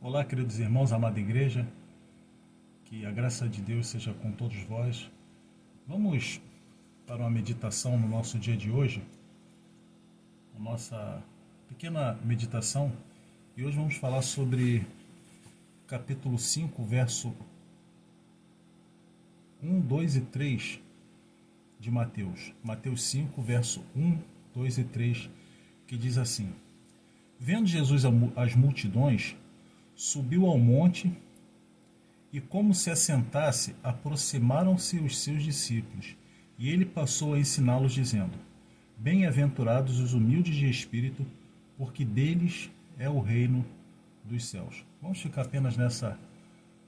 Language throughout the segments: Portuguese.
Olá, queridos irmãos, amada igreja, que a graça de Deus seja com todos vós. Vamos para uma meditação no nosso dia de hoje, a nossa pequena meditação, e hoje vamos falar sobre capítulo 5, verso 1, 2 e 3 de Mateus. Mateus 5, verso 1, 2 e 3, que diz assim: Vendo Jesus as multidões, subiu ao monte e, como se assentasse, aproximaram-se os seus discípulos, e ele passou a ensiná-los, dizendo: Bem-aventurados os humildes de espírito, porque deles é o reino dos céus. Vamos ficar apenas nessa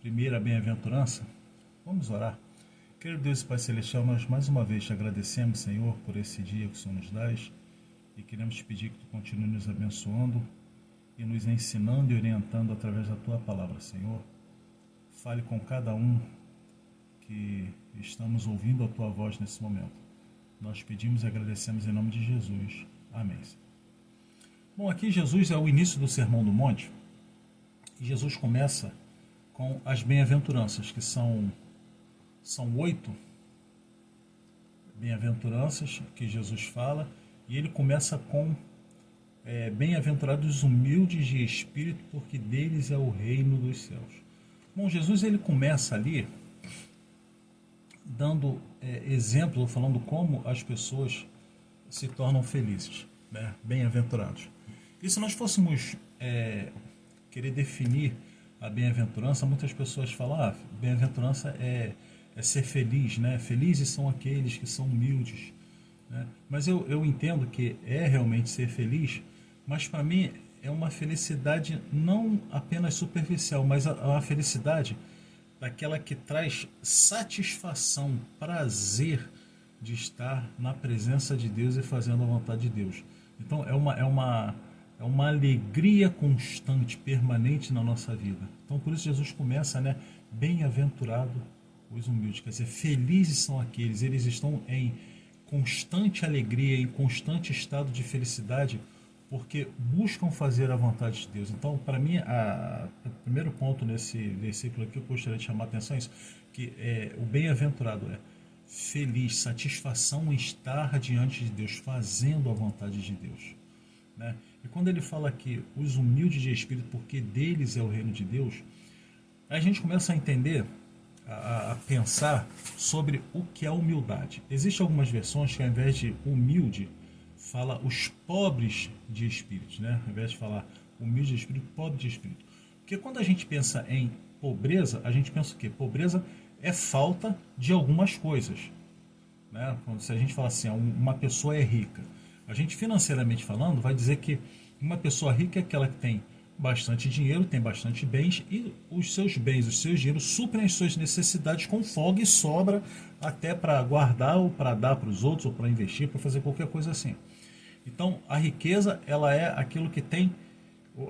primeira bem-aventurança? Vamos orar. Querido Deus e Pai Celestial, nós mais uma vez te agradecemos, Senhor, por esse dia que o Senhor nos dá, e queremos te pedir que tu continue nos abençoando e nos ensinando e orientando através da tua palavra, Senhor. Fale com cada um que estamos ouvindo a tua voz nesse momento. Nós pedimos e agradecemos em nome de Jesus. Amém. Bom, aqui Jesus é o início do Sermão do Monte, e Jesus começa com as bem-aventuranças, que são 8 bem-aventuranças que Jesus fala, e ele começa com bem-aventurados os humildes de espírito, porque deles é o reino dos céus. Bom, Jesus ele começa ali dando exemplo, falando como as pessoas se tornam felizes, né? Bem-aventurados. E se nós fôssemos querer definir a bem-aventurança, muitas pessoas falam, bem-aventurança é ser feliz, né? Felizes são aqueles que são humildes, né? Mas eu entendo que é realmente ser feliz, mas para mim é uma felicidade não apenas superficial, mas a felicidade daquela que traz satisfação, prazer de estar na presença de Deus e fazendo a vontade de Deus. Então é uma alegria constante, permanente na nossa vida. Então por isso Jesus começa, né? Bem-aventurado os humildes, quer dizer, felizes são aqueles, eles estão em constante alegria, em constante estado de felicidade, porque buscam fazer a vontade de Deus. Então, para mim, o primeiro ponto nesse versículo aqui, eu gostaria de chamar a atenção é isso, que o bem-aventurado é feliz, satisfação em estar diante de Deus, fazendo a vontade de Deus, né? E quando ele fala aqui, os humildes de espírito, porque deles é o reino de Deus, a gente começa a entender, a pensar sobre o que é humildade. Existem algumas versões que ao invés de humilde, fala os pobres de espírito, né? Ao invés de falar humilde de espírito, pobre de espírito. Porque quando a gente pensa em pobreza, a gente pensa o quê? Pobreza é falta de algumas coisas, né? Se a gente fala assim, uma pessoa é rica, a gente financeiramente falando vai dizer que uma pessoa rica é aquela que tem bastante dinheiro, tem bastante bens, e os seus bens, os seus dinheiros suprem as suas necessidades com folga e sobra até para guardar ou para dar para os outros ou para investir, para fazer qualquer coisa assim. Então a riqueza, ela é aquilo que tem,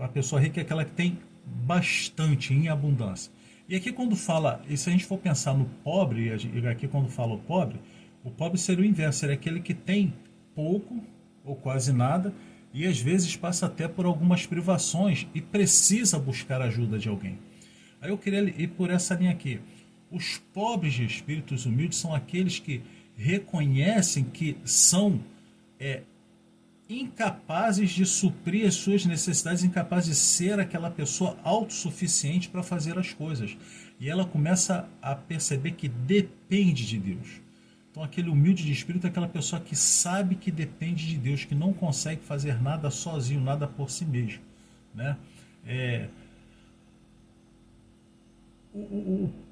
a pessoa rica é aquela que tem bastante, em abundância. E aqui quando fala, e se a gente for pensar no pobre, e aqui quando fala o pobre seria o inverso, seria aquele que tem pouco ou quase nada, e às vezes passa até por algumas privações e precisa buscar ajuda de alguém. Aí eu queria ir por essa linha aqui. Os pobres de espíritos humildes são aqueles que reconhecem que são incapazes de suprir as suas necessidades, incapazes de ser aquela pessoa autossuficiente para fazer as coisas. E ela começa a perceber que depende de Deus. Então aquele humilde de espírito é aquela pessoa que sabe que depende de Deus, que não consegue fazer nada sozinho, nada por si mesmo, né?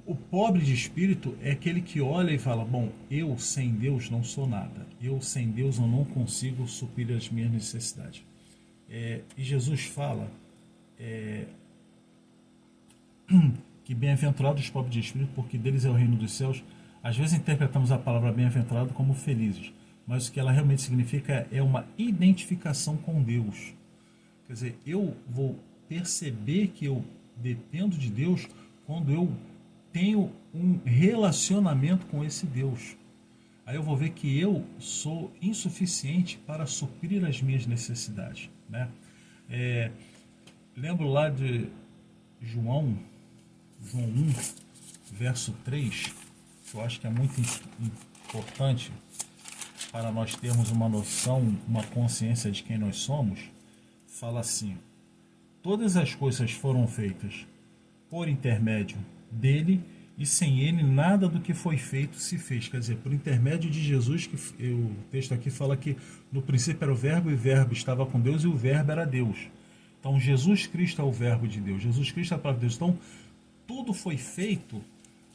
O pobre de espírito é aquele que olha e fala, bom, eu sem Deus não sou nada, eu sem Deus eu não consigo suprir as minhas necessidades. E Jesus fala que bem-aventurados os pobres de espírito, porque deles é o reino dos céus. Às vezes interpretamos a palavra bem-aventurado como felizes, mas o que ela realmente significa é uma identificação com Deus. Quer dizer, eu vou perceber que eu dependo de Deus quando eu tenho um relacionamento com esse Deus. Aí eu vou ver que eu sou insuficiente para suprir as minhas necessidades, né? Lembro lá de João 1, verso 3, que eu acho que é muito importante para nós termos uma noção, uma consciência de quem nós somos, fala assim: todas as coisas foram feitas por intermédio dele, e sem ele nada do que foi feito se fez. Quer dizer, por intermédio de Jesus, que o texto aqui fala que no princípio era o verbo, e o verbo estava com Deus, e o verbo era Deus. Então Jesus Cristo é o verbo de Deus, Jesus Cristo é a palavra de Deus. Então tudo foi feito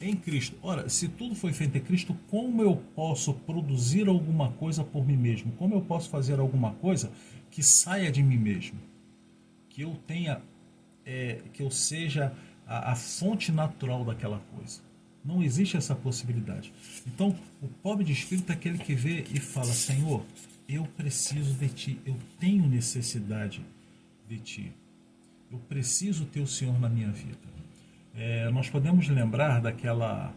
em Cristo. Ora, se tudo foi feito em Cristo, como eu posso produzir alguma coisa por mim mesmo? Como eu posso fazer alguma coisa que saia de mim mesmo? Que eu tenha, que eu seja a fonte natural daquela coisa. Não existe essa possibilidade. Então, o pobre de espírito é aquele que vê e fala: Senhor, eu preciso de Ti, eu tenho necessidade de Ti. Eu preciso ter o Senhor na minha vida. Nós podemos lembrar daquela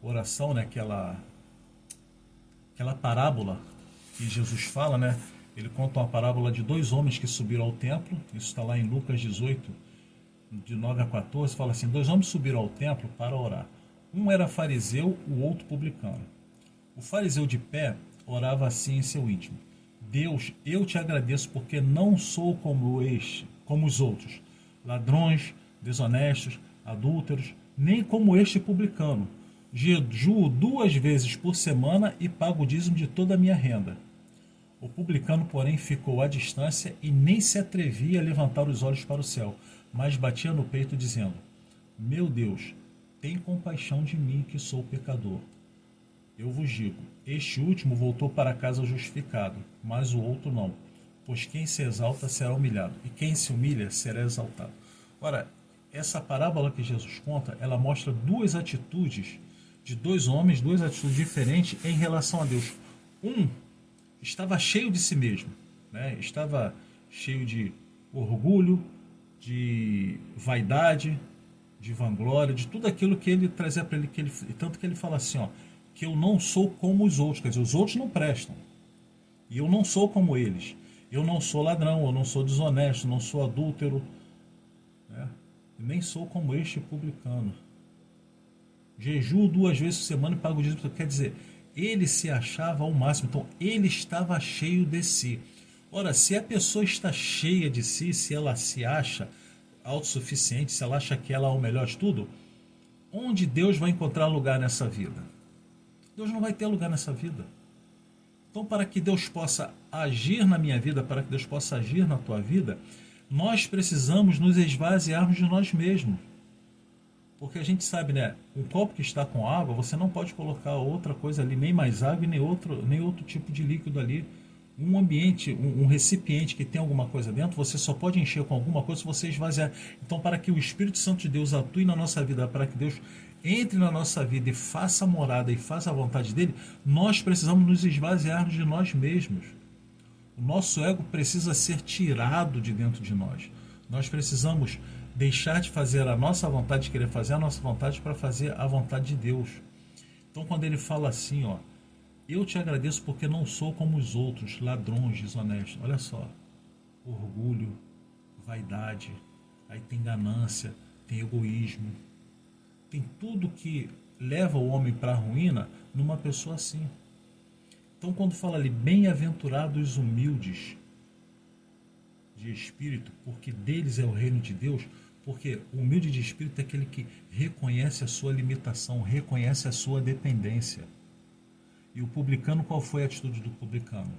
oração, né? aquela parábola que Jesus fala, né? Ele conta uma parábola de 2 homens que subiram ao templo. Isso está lá em Lucas 18, de 9 a 14, fala assim: 2 homens subiram ao templo para orar. Um era fariseu, o outro publicano. O fariseu de pé orava assim em seu íntimo: Deus, eu te agradeço porque não sou como os outros, ladrões, desonestos, adúlteros, nem como este publicano. Jejuo 2 vezes por semana e pago o dízimo de toda a minha renda. O publicano, porém, ficou à distância e nem se atrevia a levantar os olhos para o céu, mas batia no peito, dizendo: Meu Deus, tem compaixão de mim, que sou pecador. Eu vos digo, este último voltou para casa justificado, mas o outro não. Pois quem se exalta será humilhado, e quem se humilha será exaltado. Ora, essa parábola que Jesus conta, ela mostra 2 atitudes de 2 homens, 2 atitudes diferentes em relação a Deus. Um estava cheio de si mesmo, né? Estava cheio de orgulho, de vaidade, de vanglória, de tudo aquilo que ele trazia para ele, tanto que ele fala assim, ó, que eu não sou como os outros, quer dizer, os outros não prestam, e eu não sou como eles, eu não sou ladrão, eu não sou desonesto, não sou adúltero, né? Nem sou como este publicano. Jejuo 2 vezes por semana e pago o dízimo. Quer dizer, ele se achava ao máximo, então ele estava cheio de si. Ora, se a pessoa está cheia de si, se ela se acha autossuficiente, se ela acha que ela é o melhor de tudo, onde Deus vai encontrar lugar nessa vida? Deus não vai ter lugar nessa vida. Então, para que Deus possa agir na minha vida, para que Deus possa agir na tua vida, nós precisamos nos esvaziarmos de nós mesmos. Porque a gente sabe, né? Um copo que está com água, você não pode colocar outra coisa ali, nem mais água, nem outro tipo de líquido ali. Um ambiente, um recipiente que tem alguma coisa dentro, você só pode encher com alguma coisa se você esvaziar. Então, para que o Espírito Santo de Deus atue na nossa vida, para que Deus entre na nossa vida e faça morada e faça a vontade dele, nós precisamos nos esvaziar de nós mesmos. O nosso ego precisa ser tirado de dentro de nós. Nós precisamos deixar de fazer a nossa vontade, de querer fazer a nossa vontade, para fazer a vontade de Deus. Então, quando ele fala assim, ó, eu te agradeço porque não sou como os outros, ladrões, desonestos. Olha só, orgulho, vaidade, aí tem ganância, tem egoísmo, tem tudo que leva o homem para a ruína numa pessoa assim. Então, quando fala ali, bem-aventurados os humildes de espírito, porque deles é o reino de Deus, porque o humilde de espírito é aquele que reconhece a sua limitação, reconhece a sua dependência. E o publicano, qual foi a atitude do publicano?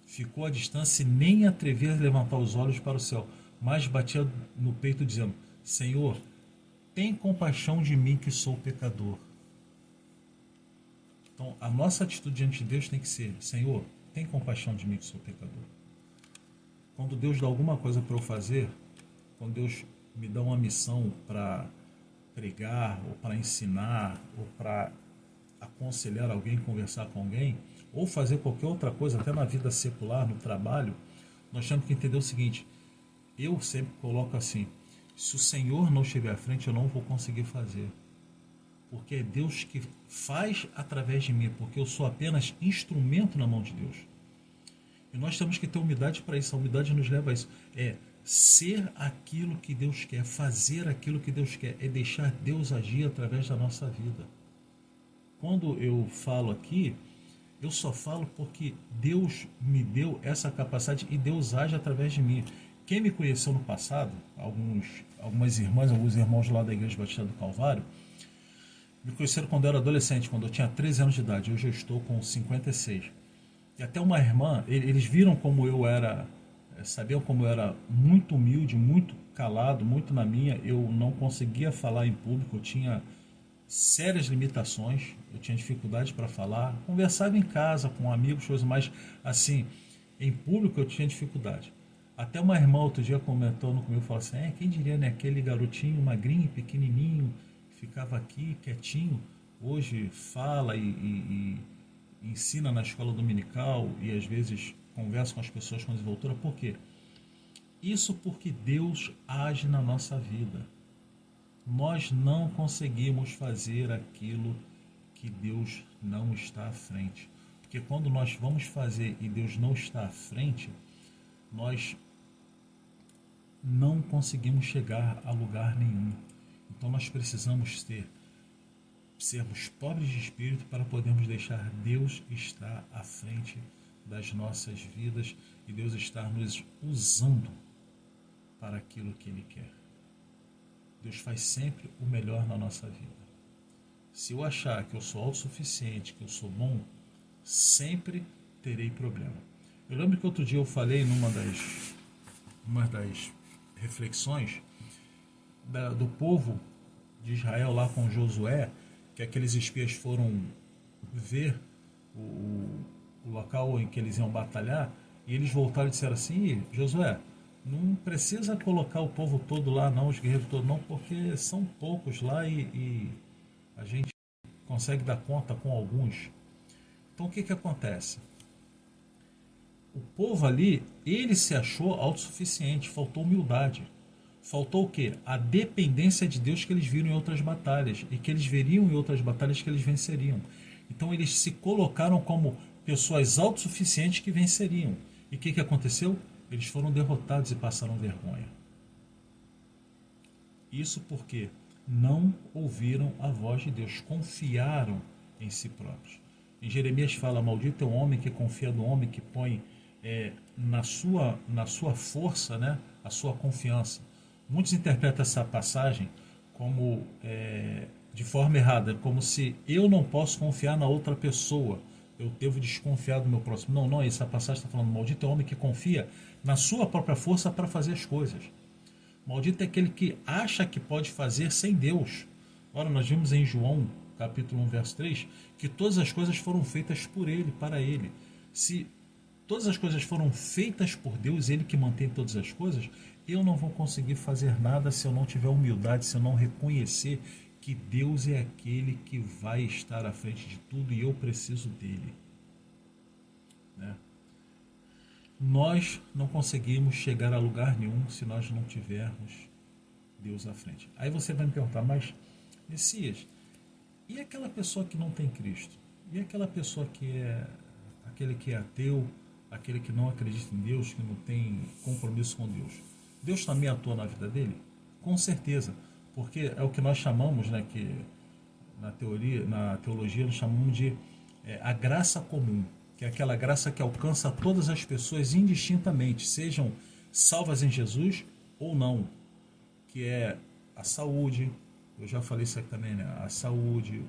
Ficou à distância e nem atrevia a levantar os olhos para o céu, mas batia no peito dizendo: Senhor, tem compaixão de mim, que sou pecador. Então, a nossa atitude diante de Deus tem que ser: Senhor, tem compaixão de mim, que sou pecador. Quando Deus dá alguma coisa para eu fazer, quando Deus me dá uma missão para pregar, ou para ensinar, ou para aconselhar alguém, conversar com alguém, ou fazer qualquer outra coisa, até na vida secular, no trabalho, nós temos que entender o seguinte: eu sempre coloco assim, se o Senhor não estiver à frente, eu não vou conseguir fazer. Porque é Deus que faz através de mim, porque eu sou apenas instrumento na mão de Deus. E nós temos que ter humildade para isso. A humildade nos leva a isso. ser aquilo que Deus quer, fazer aquilo que Deus quer, é deixar Deus agir através da nossa vida. Quando eu falo aqui, eu só falo porque Deus me deu essa capacidade e Deus age através de mim. Quem me conheceu no passado, algumas irmãs, alguns irmãos lá da Igreja Batista do Calvário, me conheceram quando eu era adolescente, quando eu tinha 13 anos de idade. Hoje eu estou com 56. E até uma irmã, eles viram como eu era, sabiam como eu era muito humilde, muito calado, muito na minha. Eu não conseguia falar em público, eu tinha sérias limitações, eu tinha dificuldade para falar. Conversava em casa com amigos, coisas, mas assim, em público eu tinha dificuldade. Até uma irmã outro dia comentando comigo, falou assim, quem diria, né, aquele garotinho magrinho, pequenininho, ficava aqui quietinho, hoje fala e ensina na escola dominical e às vezes conversa com as pessoas com desenvoltura. Por quê? Isso porque Deus age na nossa vida. Nós não conseguimos fazer aquilo que Deus não está à frente. Porque quando nós vamos fazer e Deus não está à frente, nós não conseguimos chegar a lugar nenhum. Então nós precisamos sermos pobres de espírito para podermos deixar Deus estar à frente das nossas vidas e Deus estar nos usando para aquilo que Ele quer. Deus faz sempre o melhor na nossa vida. Se eu achar que eu sou autossuficiente, que eu sou bom, sempre terei problema. Eu lembro que outro dia eu falei numa das reflexões do povo de Israel lá com Josué, que aqueles espias foram ver o local em que eles iam batalhar, e eles voltaram e disseram assim, Josué, não precisa colocar o povo todo lá não, os guerreiros todos não, porque são poucos lá e a gente consegue dar conta com alguns. Então o que acontece? O povo ali, ele se achou autossuficiente, faltou humildade. Faltou o quê? A dependência de Deus que eles viram em outras batalhas e que eles veriam em outras batalhas que eles venceriam. Então eles se colocaram como pessoas autossuficientes que venceriam. E o que aconteceu? Eles foram derrotados e passaram vergonha. Isso porque não ouviram a voz de Deus, confiaram em si próprios. Em Jeremias fala, maldito é o homem que confia no homem, que põe na sua força, né, a sua confiança. Muitos interpretam essa passagem como de forma errada, como se eu não posso confiar na outra pessoa, eu devo desconfiar do meu próximo. Não, essa passagem está falando, maldito é o homem que confia na sua própria força para fazer as coisas. Maldito é aquele que acha que pode fazer sem Deus. Ora, nós vimos em João, capítulo 1, verso 3, que todas as coisas foram feitas por Ele, para Ele. Se todas as coisas foram feitas por Deus, Ele que mantém todas as coisas, eu não vou conseguir fazer nada se eu não tiver humildade, se eu não reconhecer que Deus é aquele que vai estar à frente de tudo e eu preciso dele. Né? Nós não conseguimos chegar a lugar nenhum se nós não tivermos Deus à frente. Aí você vai me perguntar, mas Messias, e aquela pessoa que não tem Cristo? E aquela pessoa aquele que é ateu, aquele que não acredita em Deus, que não tem compromisso com Deus? Deus também atua na vida dele? Com certeza, porque é o que nós chamamos, né, que na teologia nós chamamos de a graça comum, que é aquela graça que alcança todas as pessoas indistintamente, sejam salvas em Jesus ou não, que é a saúde, eu já falei isso aqui também, né, a saúde,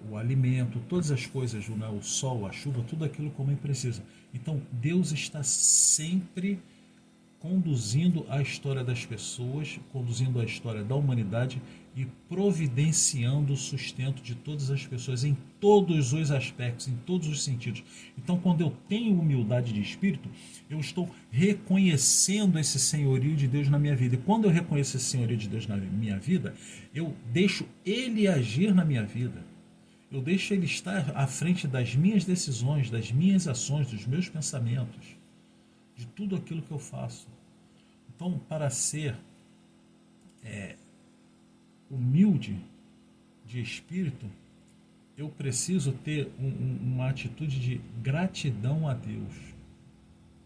o alimento, todas as coisas, né, o sol, a chuva, tudo aquilo como ele precisa. Então Deus está sempre conduzindo a história das pessoas, conduzindo a história da humanidade e providenciando o sustento de todas as pessoas em todos os aspectos, em todos os sentidos. Então, quando eu tenho humildade de espírito, eu estou reconhecendo esse senhorio de Deus na minha vida. E quando eu reconheço esse senhorio de Deus na minha vida, eu deixo Ele agir na minha vida. Eu deixo Ele estar à frente das minhas decisões, das minhas ações, dos meus pensamentos, de tudo aquilo que eu faço. Então, para ser humilde de espírito, eu preciso ter uma atitude de gratidão a Deus.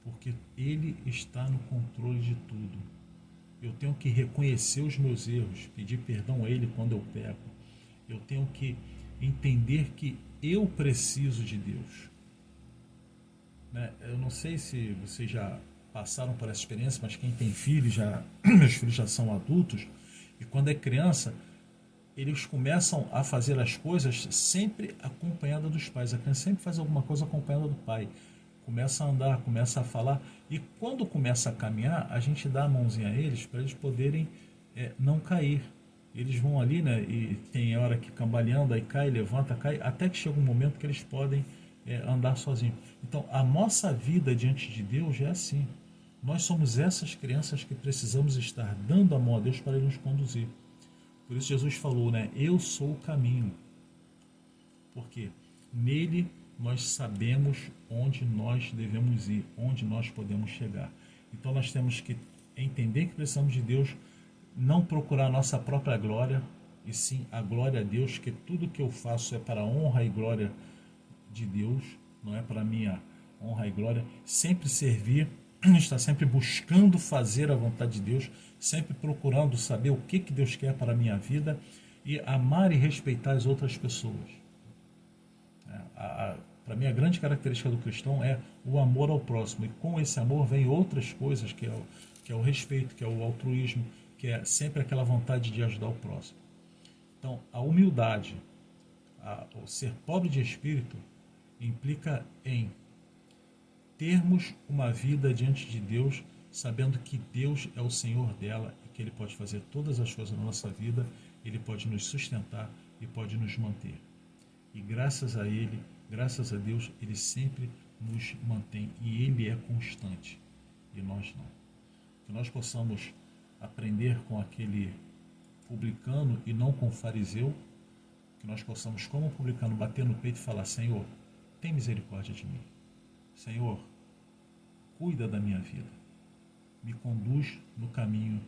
porque Ele está no controle de tudo. Eu tenho que reconhecer os meus erros, pedir perdão a Ele quando eu peco. Eu tenho que entender que eu preciso de Deus. Né? Eu não sei se vocês já passaram por essa experiência, mas quem tem filhos, meus filhos já são adultos, e quando é criança, eles começam a fazer as coisas sempre acompanhada dos pais. A criança sempre faz alguma coisa acompanhada do pai. Começa a andar, começa a falar, e quando começa a caminhar, a gente dá a mãozinha a eles para eles poderem não cair. Eles vão ali, né, e tem hora que cambaleando, aí cai, levanta, cai, até que chega um momento que eles podem andar sozinhos. Então, a nossa vida diante de Deus é assim. Nós somos essas crianças que precisamos estar dando a mão a Deus para Ele nos conduzir. Por isso Jesus falou, né, eu sou o caminho. Porque nele nós sabemos onde nós devemos ir, onde nós podemos chegar. Então nós temos que entender que precisamos de Deus, não procurar a nossa própria glória, e sim a glória a Deus, que tudo que eu faço é para a honra e glória de Deus, não é para a minha honra e glória. Sempre servir, estar sempre buscando fazer a vontade de Deus, sempre procurando saber o que Deus quer para a minha vida e amar e respeitar as outras pessoas. Para mim, a grande característica do cristão é o amor ao próximo. E com esse amor vem outras coisas, que é o respeito, que é o altruísmo, que é sempre aquela vontade de ajudar o próximo. Então, a humildade, o ser pobre de espírito, implica em termos uma vida diante de Deus, sabendo que Deus é o Senhor dela e que Ele pode fazer todas as coisas na nossa vida, Ele pode nos sustentar e pode nos manter. E graças a Ele, graças a Deus, Ele sempre nos mantém e Ele é constante e nós não. Que nós possamos aprender com aquele publicano e não com o fariseu, que nós possamos, como publicano, bater no peito e falar: Senhor, tem misericórdia de mim. Senhor, cuida da minha vida. Me conduz no caminho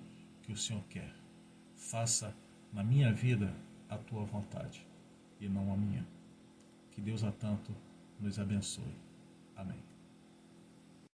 que o Senhor quer. Faça na minha vida a tua vontade e não a minha. Que Deus a tanto nos abençoe. Amém.